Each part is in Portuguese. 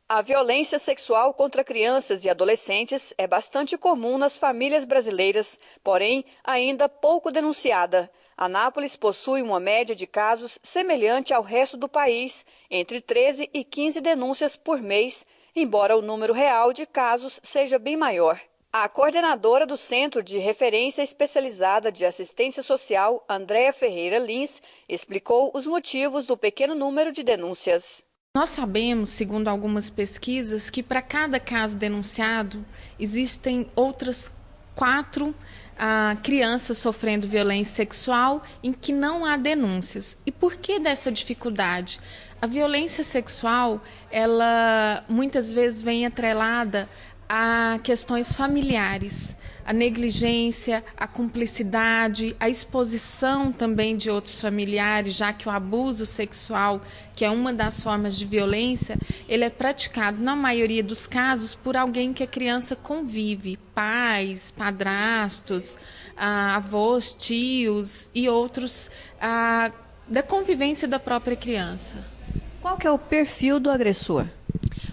A violência sexual contra crianças e adolescentes é bastante comum nas famílias brasileiras, porém ainda pouco denunciada. Anápolis possui uma média de casos semelhante ao resto do país, entre 13 e 15 denúncias por mês, embora o número real de casos seja bem maior. A coordenadora do Centro de Referência Especializada de Assistência Social, Andréa Ferreira Lins, explicou os motivos do pequeno número de denúncias. Nós sabemos, segundo algumas pesquisas, que para cada caso denunciado, existem outras 4 crianças sofrendo violência sexual em que não há denúncias. E por que dessa dificuldade? A violência sexual, ela muitas vezes vem atrelada a questões familiares, a negligência, a cumplicidade, a exposição também de outros familiares, já que o abuso sexual, que é uma das formas de violência, ele é praticado, na maioria dos casos, por alguém que a criança convive, pais, padrastos, avós, tios e outros da convivência da própria criança. Qual que é o perfil do agressor?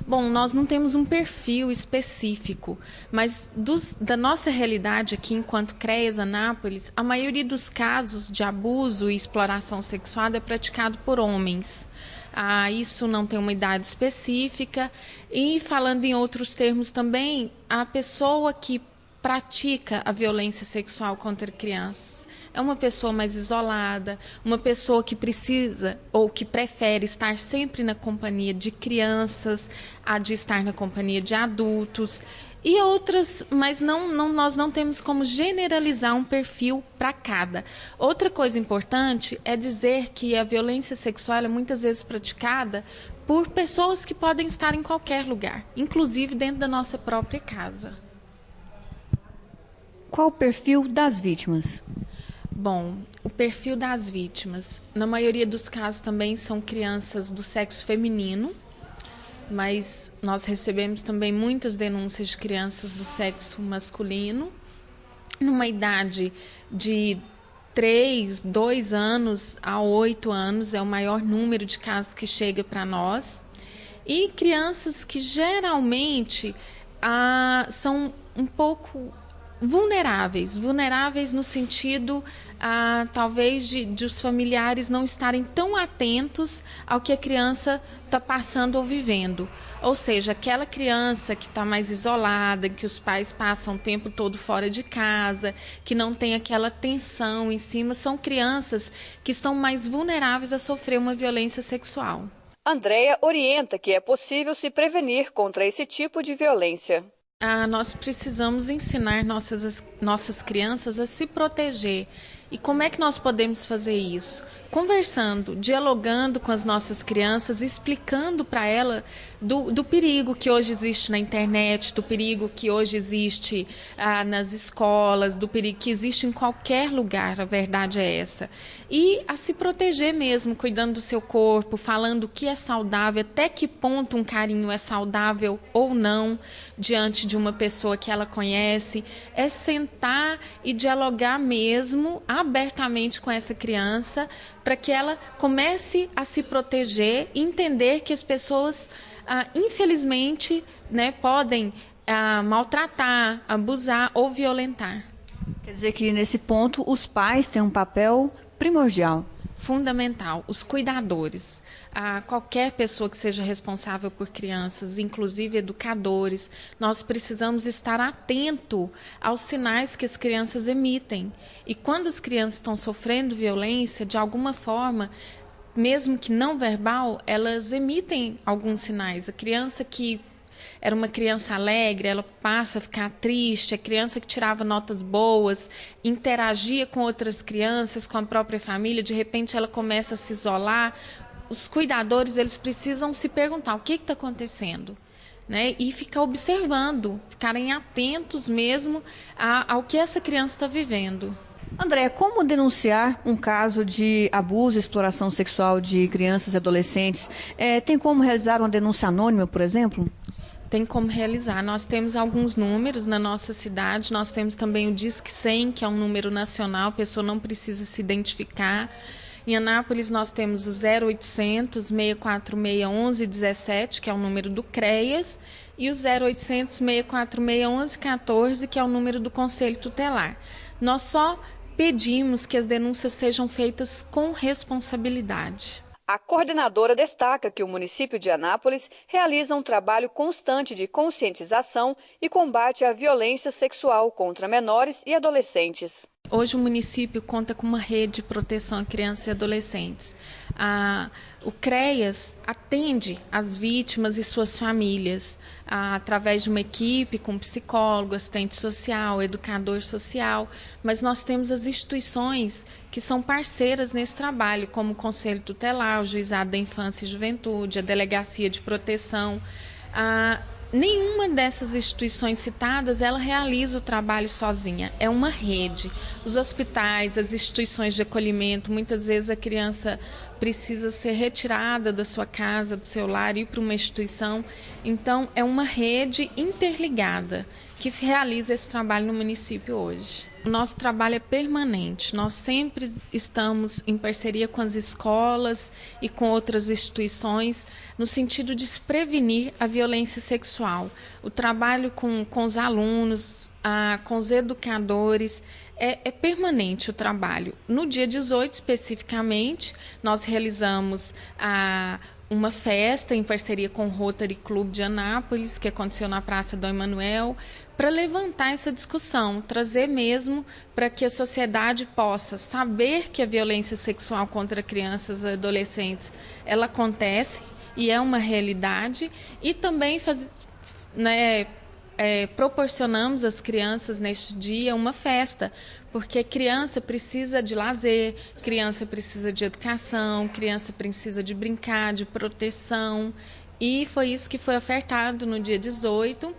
Bom, nós não temos um perfil específico, mas da nossa realidade aqui, enquanto CREAS Anápolis, a maioria dos casos de abuso e exploração sexual é praticado por homens. Isso não tem uma idade específica e, falando em outros termos também, a pessoa que pratica a violência sexual contra crianças é uma pessoa mais isolada, uma pessoa que precisa ou que prefere estar sempre na companhia de crianças, de estar na companhia de adultos e outras, mas nós não temos como generalizar um perfil para cada. Outra coisa importante é dizer que a violência sexual é muitas vezes praticada por pessoas que podem estar em qualquer lugar, inclusive dentro da nossa própria casa. Qual o perfil das vítimas? Bom, o perfil das vítimas, na maioria dos casos também são crianças do sexo feminino, mas nós recebemos também muitas denúncias de crianças do sexo masculino, numa idade de 2 anos a 8 anos, é o maior número de casos que chega para nós, e crianças que geralmente são um pouco vulneráveis no sentido, talvez, de os familiares não estarem tão atentos ao que a criança está passando ou vivendo. Ou seja, aquela criança que está mais isolada, que os pais passam o tempo todo fora de casa, que não tem aquela atenção em cima, são crianças que estão mais vulneráveis a sofrer uma violência sexual. Andréa orienta que é possível se prevenir contra esse tipo de violência. Nós precisamos ensinar nossas crianças a se proteger. E como é que nós podemos fazer isso? Conversando, dialogando com as nossas crianças, explicando para elas do perigo que hoje existe na internet, do perigo que hoje existe nas escolas, do perigo que existe em qualquer lugar, a verdade é essa. E a se proteger mesmo, cuidando do seu corpo, falando o que é saudável, até que ponto um carinho é saudável ou não, diante de uma pessoa que ela conhece, é sentar e dialogar mesmo, abertamente com essa criança, para que ela comece a se proteger e entender que as pessoas, infelizmente, podem maltratar, abusar ou violentar. Quer dizer que, nesse ponto, os pais têm um papel primordial. Fundamental, os cuidadores, qualquer pessoa que seja responsável por crianças, inclusive educadores, nós precisamos estar atento aos sinais que as crianças emitem. E quando as crianças estão sofrendo violência, de alguma forma, mesmo que não verbal, elas emitem alguns sinais. A criança que era uma criança alegre, ela passa a ficar triste, a criança que tirava notas boas, interagia com outras crianças, com a própria família, de repente ela começa a se isolar. Os cuidadores, eles precisam se perguntar o que está acontecendo, né? E ficar observando, ficarem atentos mesmo ao que essa criança está vivendo. Andréa, como denunciar um caso de abuso e exploração sexual de crianças e adolescentes? Tem como realizar uma denúncia anônima, por exemplo? Tem como realizar. Nós temos alguns números na nossa cidade, nós temos também o Disque 100, que é um número nacional, a pessoa não precisa se identificar, Em Anápolis nós temos o 0800 646 1117, que é o número do CREAS, e o 0800 646 1114, que é o número do Conselho Tutelar. Nós só pedimos que as denúncias sejam feitas com responsabilidade. A coordenadora destaca que o município de Anápolis realiza um trabalho constante de conscientização e combate à violência sexual contra menores e adolescentes. Hoje o município conta com uma rede de proteção a crianças e adolescentes. O CREAS atende as vítimas e suas famílias através de uma equipe com psicólogo, assistente social, educador social, mas nós temos as instituições que são parceiras nesse trabalho, como o Conselho Tutelar, o Juizado da Infância e Juventude, a Delegacia de Proteção. Nenhuma dessas instituições citadas, ela realiza o trabalho sozinha, é uma rede. Os hospitais, as instituições de acolhimento, muitas vezes a criança precisa ser retirada da sua casa, do seu lar, ir para uma instituição. Então, é uma rede interligada que realiza esse trabalho no município hoje. O nosso trabalho é permanente, nós sempre estamos em parceria com as escolas e com outras instituições no sentido de se prevenir a violência sexual. O trabalho com os alunos, com os educadores, é permanente o trabalho. No dia 18, especificamente, nós realizamos uma festa em parceria com o Rotary Club de Anápolis, que aconteceu na Praça Dom Emanuel, para levantar essa discussão, trazer mesmo para que a sociedade possa saber que a violência sexual contra crianças e adolescentes ela acontece e é uma realidade, e também proporcionamos às crianças neste dia uma festa, porque criança precisa de lazer, criança precisa de educação, criança precisa de brincar, de proteção, e foi isso que foi ofertado no dia 18,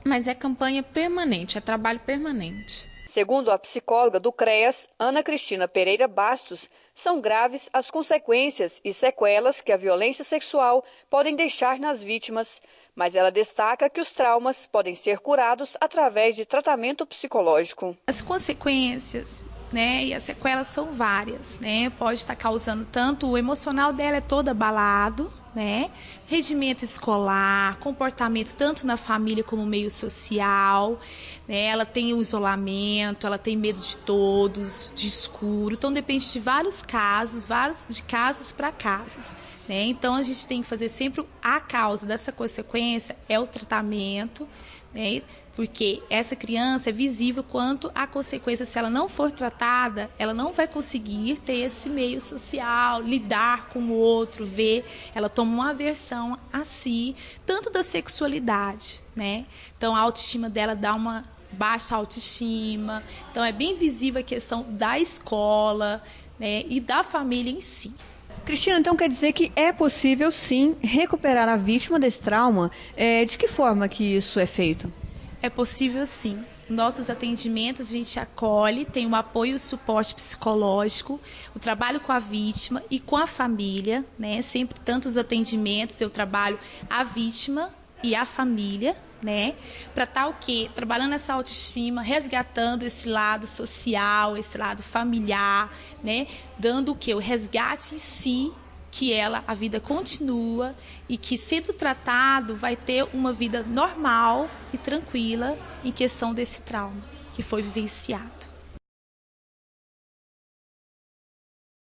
mas é campanha permanente, é trabalho permanente. Segundo a psicóloga do CREAS, Ana Cristina Pereira Bastos, são graves as consequências e sequelas que a violência sexual podem deixar nas vítimas, mas ela destaca que os traumas podem ser curados através de tratamento psicológico. As consequências, e as sequelas são várias, Pode estar causando tanto o emocional dela é todo abalado, rendimento escolar, comportamento tanto na família como no meio social, Ela tem o isolamento, ela tem medo de todos, de escuro, então depende de vários casos, de casos para casos, Então a gente tem que fazer sempre a causa dessa consequência é o tratamento, porque essa criança é visível quanto a consequência, se ela não for tratada, ela não vai conseguir ter esse meio social, lidar com o outro, ver, ela toma uma aversão a si, tanto da sexualidade, Então a autoestima dela dá uma baixa autoestima, então é bem visível a questão da escola, e da família em si. Cristina, então quer dizer que é possível, sim, recuperar a vítima desse trauma? De que forma que isso é feito? É possível, sim. Nossos atendimentos a gente acolhe, tem o apoio e o suporte psicológico, o trabalho com a vítima e com a família, Sempre tantos atendimentos, eu trabalho a vítima e a família, Para estar o quê? Trabalhando essa autoestima, resgatando esse lado social, esse lado familiar, Dando o quê? O resgate em si, que a vida continua e que, sendo tratado, vai ter uma vida normal e tranquila em questão desse trauma que foi vivenciado.